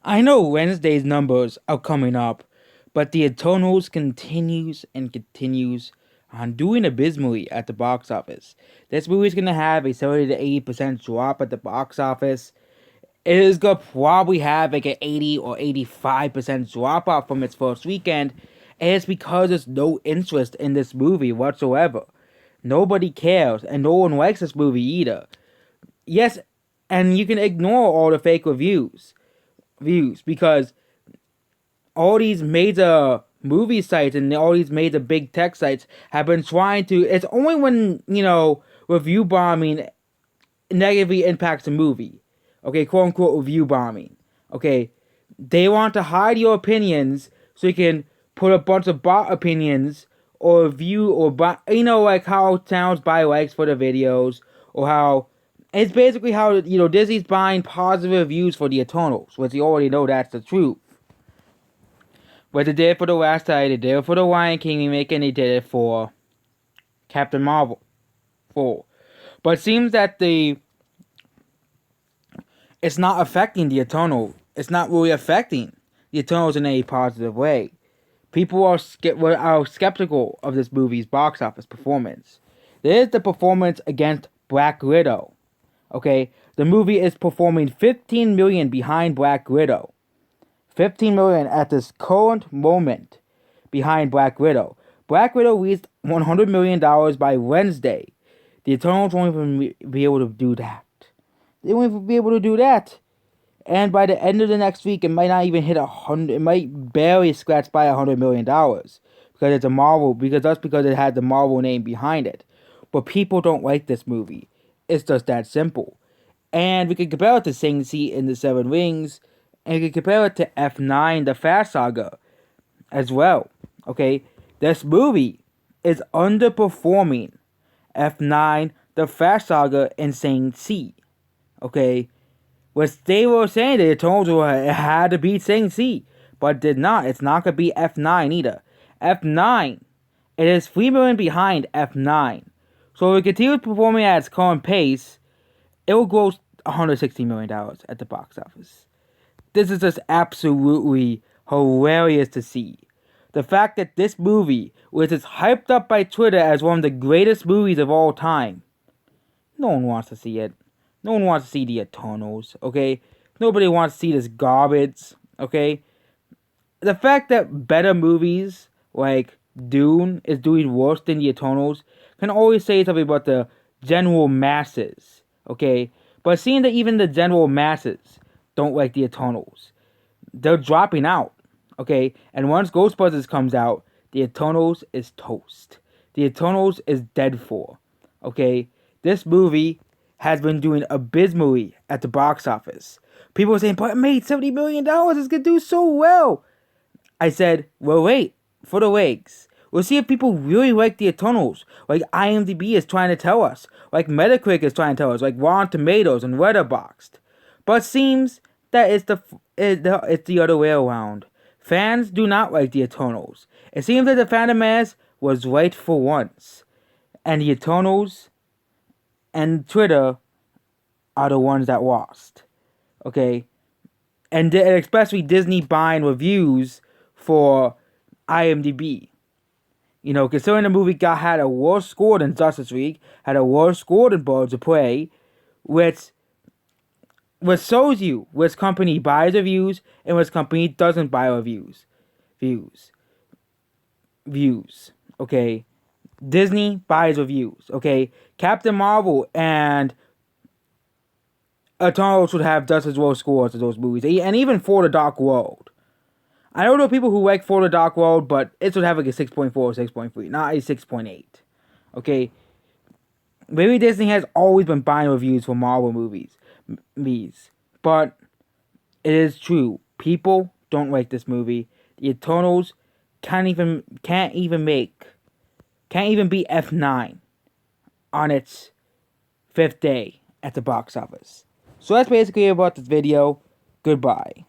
I know Wednesday's numbers are coming up, but the Eternals continues and continues on doing abysmally at the box office. This movie's gonna have a 70 to 80% drop at the box office. It is gonna probably have like an 80 or 85% drop off from its first weekend, and it's because there's no interest in this movie whatsoever. Nobody cares, and no one likes this movie either. Yes, and you can ignore all the fake views because all these major movie sites and all these major big tech sites have been trying to. It's only when review bombing negatively impacts a movie, okay, quote unquote review bombing, okay, they want to hide your opinions so you can put a bunch of bot opinions or view or like how towns buy likes for the videos, or how it's basically how Disney's buying positive reviews for the Eternals, which you already know that's the truth. But they did it for the last time, they did it for the Lion King remake, and they did it for Captain Marvel 4. But it seems that it's not affecting the Eternal. It's not really affecting the Eternals in any positive way. People are skeptical of this movie's box office performance. There is the performance against Black Widow. Okay, the movie is performing 15 million behind Black Widow. 15 million at this current moment behind Black Widow. Black Widow reached $100 million by Wednesday. The Eternals won't even be able to do that. They won't even be able to do that. And by the end of the next week, it might not even hit 100. It might barely scratch by $100 million because it's a Marvel. Because it had the Marvel name behind it. But people don't like this movie. It's just that simple. And we can compare it to Shang-Chi and the Seven Rings, and we can compare it to F9, the Fast Saga, as well. Okay, this movie is underperforming F9, the Fast Saga, and Shang-Chi. Okay, which they were saying that it told you it had to beat Shang-Chi, but did not. It's not gonna be F9 either. F9, it is 3 million behind F9. So if it continues performing at its current pace, it will gross $160 million at the box office. This is just absolutely hilarious to see. The fact that this movie, which is hyped up by Twitter as one of the greatest movies of all time, no one wants to see it. No one wants to see the Eternals, okay? Nobody wants to see this garbage, okay? The fact that better movies like Dune is doing worse than the Eternals can always say something about the general masses, okay? But seeing that even the general masses don't like the Eternals, they're dropping out, okay? And once Ghostbusters comes out, the Eternals is toast. The Eternals is dead for, okay? This movie has been doing abysmally at the box office. People are saying, but it made $70 million, it's gonna do so well. I said, well, wait for the legs. We'll see if people really like the Eternals, like IMDb is trying to tell us, like Metacritic is trying to tell us, like Rotten Tomatoes and Letterboxd. But it seems that it's the other way around. Fans do not like the Eternals. It seems that the Phantom Menace was right for once, and the Eternals and Twitter are the ones that lost. Okay? And especially Disney buying reviews for IMDb. Considering the movie had a worse score than Justice League, had a worse score than Birds of Prey, which shows you which company buys reviews and which company doesn't buy reviews. Views. Okay? Disney buys reviews. Okay? Captain Marvel and Eternals should have just as low scores as those movies. And even For the Dark World. I know there are people who like For the Dark World, but it should have like a 6.4 or 6.3, not a 6.8. Okay? Maybe Disney has always been buying reviews for Marvel movies. But it is true. People don't like this movie. The Eternals can't even beat F9 on its 5th day at the box office. So that's basically about this video. Goodbye.